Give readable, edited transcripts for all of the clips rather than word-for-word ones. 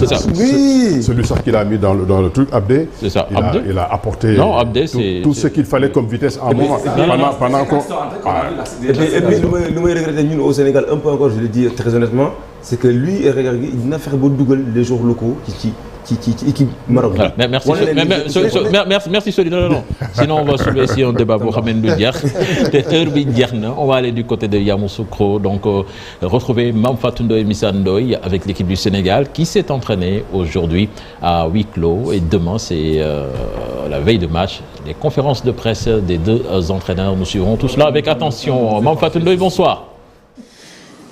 c'est ça. Oui. Celui qu'il a mis dans le truc, Abdé. C'est ça. Il a apporté tout ce qu'il fallait comme vitesse en moment. Pendant qu'on. Et puis, nous regrettons au Sénégal, un peu encore, je le dis très honnêtement, c'est que lui, il n'a fait beaucoup de les joueurs locaux qui équipe Maroc. Merci Soli. Non. Sinon, on va soulever ici un débat pour Hamed Loudiar. On va aller du côté de Yamoussoukro. Donc, retrouver Mamfatou Ndoye Missa Ndoye avec l'équipe du Sénégal qui s'est entraînée aujourd'hui à huis clos. Et demain, c'est la veille de match. Les conférences de presse des deux entraîneurs. Nous suivrons tout cela avec attention. Mamfatou Ndoye, bonsoir.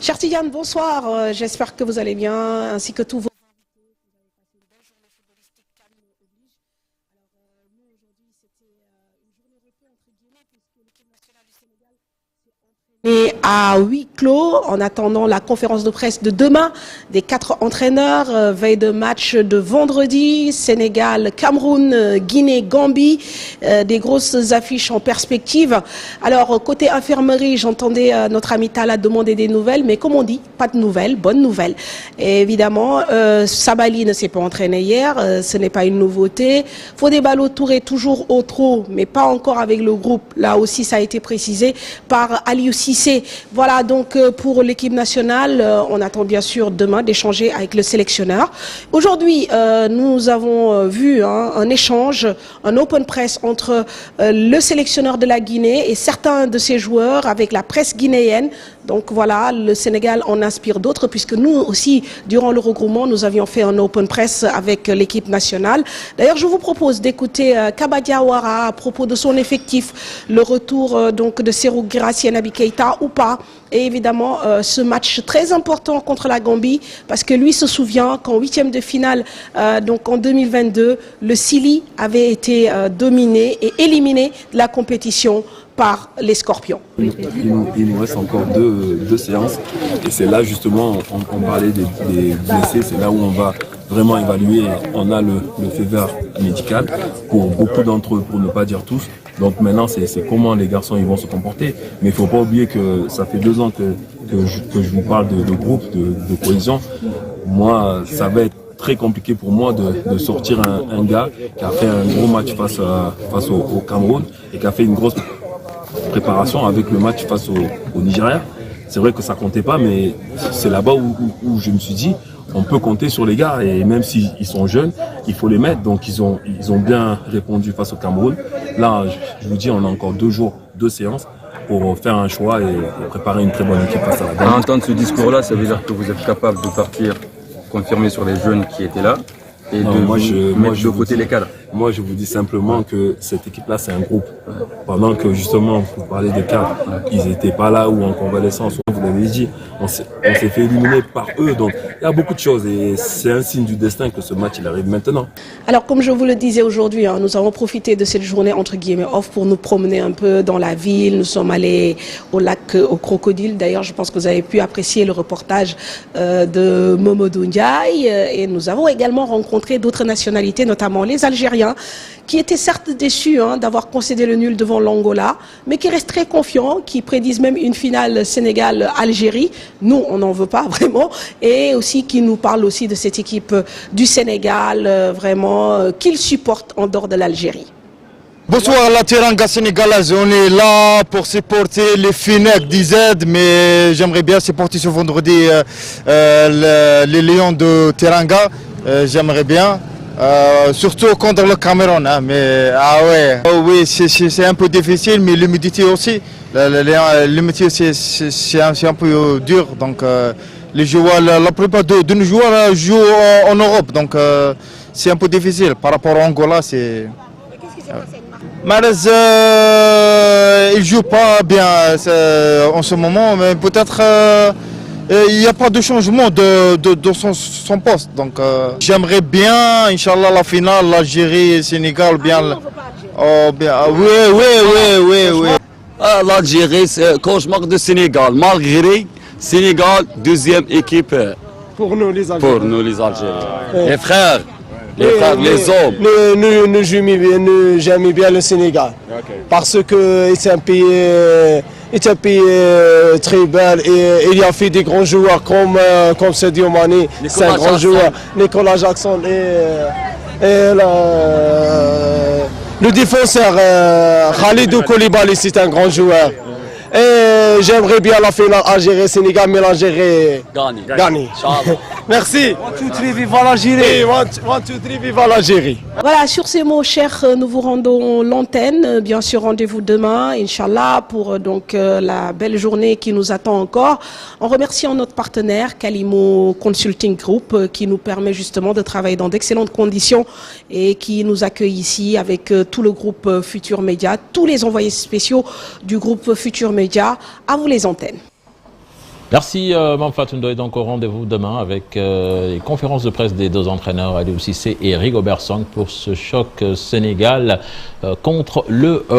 Cher Tidiane, bonsoir. J'espère que vous allez bien, ainsi que tous vos et à huis clos en attendant la conférence de presse de demain des 4 entraîneurs, veille de match de vendredi, Sénégal, Cameroun, Guinée, Gambie, des grosses affiches en perspective. Alors côté infirmerie, j'entendais notre ami Tala demander des nouvelles, mais comme on dit, pas de nouvelles, bonnes nouvelles. Et évidemment, Sabali ne s'est pas entraîné hier, ce n'est pas une nouveauté. Fodé Ballo-Touré toujours au trot, mais pas encore avec le groupe. Là aussi, ça a été précisé par Aliou Cissé. Voilà donc pour l'équipe nationale, on attend bien sûr demain d'échanger avec le sélectionneur. Aujourd'hui, nous avons vu un échange, un open press entre le sélectionneur de la Guinée et certains de ses joueurs avec la presse guinéenne. Donc voilà, le Sénégal en inspire d'autres puisque nous aussi, durant le regroupement, nous avions fait un open press avec l'équipe nationale. D'ailleurs, je vous propose d'écouter Kaba Diawara à propos de son effectif, le retour donc de Serhou Guirassy et Naby Keïta ou pas. Et évidemment, ce match très important contre la Gambie, parce que lui se souvient qu'en 8e de finale, donc en 2022, le Sili avait été dominé et éliminé de la compétition par les Scorpions. Il nous reste encore deux séances et c'est là justement, on parlait des blessés, c'est là où on va vraiment évaluer. On a le feu vert médical pour beaucoup d'entre eux, pour ne pas dire tous. Donc maintenant, c'est comment les garçons ils vont se comporter. Mais il ne faut pas oublier que ça fait 2 ans que je vous parle de groupe, de cohésion. Moi, ça va être très compliqué pour moi de sortir un gars qui a fait un gros match face au Cameroun et qui a fait une grosse préparation avec le match face au Nigeria. C'est vrai que ça comptait pas, mais c'est là-bas où je me suis dit on peut compter sur les gars et même s'ils sont jeunes, il faut les mettre. Donc ils ont bien répondu face au Cameroun. Là, je vous dis, on a encore 2 jours, 2 séances pour faire un choix et préparer une très bonne équipe face à la Gambie. À entendre ce discours-là, ça veut dire que vous êtes capable de partir confirmer sur les jeunes qui étaient là et mettre de côté les cadres. Moi, je vous dis simplement que cette équipe-là, c'est un groupe. Pendant que, justement, vous parlez des cadres, ils n'étaient pas là ou en convalescence, vous l'avez dit, on s'est fait éliminer par eux. Donc, il y a beaucoup de choses et c'est un signe du destin que ce match, il arrive maintenant. Alors, comme je vous le disais aujourd'hui, nous avons profité de cette journée, entre guillemets, off pour nous promener un peu dans la ville. Nous sommes allés au lac, au Crocodile. D'ailleurs, je pense que vous avez pu apprécier le reportage de Momodou Ndiaye. Et nous avons également rencontré d'autres nationalités, notamment les Algériens, qui étaient certes déçus d'avoir concédé le nul devant l'Angola, mais qui restent très confiants, qui prédisent même une finale Sénégal-Algérie. Nous, on n'en veut pas vraiment. Et aussi qui nous parlent aussi de cette équipe du Sénégal, vraiment, qu'ils supportent en dehors de l'Algérie. Bonsoir la Teranga sénégalaise, on est là pour supporter les Fenech d'IZ, mais j'aimerais bien supporter ce vendredi les Lions de Teranga, j'aimerais bien. Surtout contre le Cameroun, mais oui, c'est un peu difficile, mais l'humidité aussi. L'humidité c'est un peu dur, donc les joueurs, la plupart de nos joueurs jouent en Europe, donc c'est un peu difficile. Par rapport à Angola, c'est. Mahrez, il joue pas bien en ce moment, mais peut-être. Il n'y a pas de changement de son poste. Donc j'aimerais bien, Inch'Allah, la finale, l'Algérie, Sénégal, bien. Oui. L'Algérie, c'est le cauchemar de Sénégal. Malgré Sénégal, 2e équipe. Pour nous les Algériens. Pour nous les Algériens. Les frères, les hommes. Nous j'aime bien le Sénégal. Okay. Parce que c'est un pays Éthiopie très belle et il y a fait des grands joueurs comme Sadio Mané, c'est un grand joueur, Nicolas Jackson et le défenseur Khalidou Koulibaly, c'est un grand joueur. Et j'aimerais bien la finale Algérie-Sénégal, mais l'Algérie gagne. Merci. 1, 2, 3, viva l'Algérie. 1, 2, 3, viva l'Algérie. Voilà, sur ces mots, chers, nous vous rendons l'antenne. Bien sûr, rendez-vous demain, Inch'Allah, pour donc la belle journée qui nous attend encore. En remerciant notre partenaire, Kalimo Consulting Group, qui nous permet justement de travailler dans d'excellentes conditions et qui nous accueille ici avec tout le groupe Futur Média, tous les envoyés spéciaux du groupe Futur Média. À vous les antennes. Merci Mame Fatou Ndoye. Donc au rendez-vous demain avec les conférences de presse des deux entraîneurs Aliou Cissé et Rigobert Song pour ce choc Sénégal contre le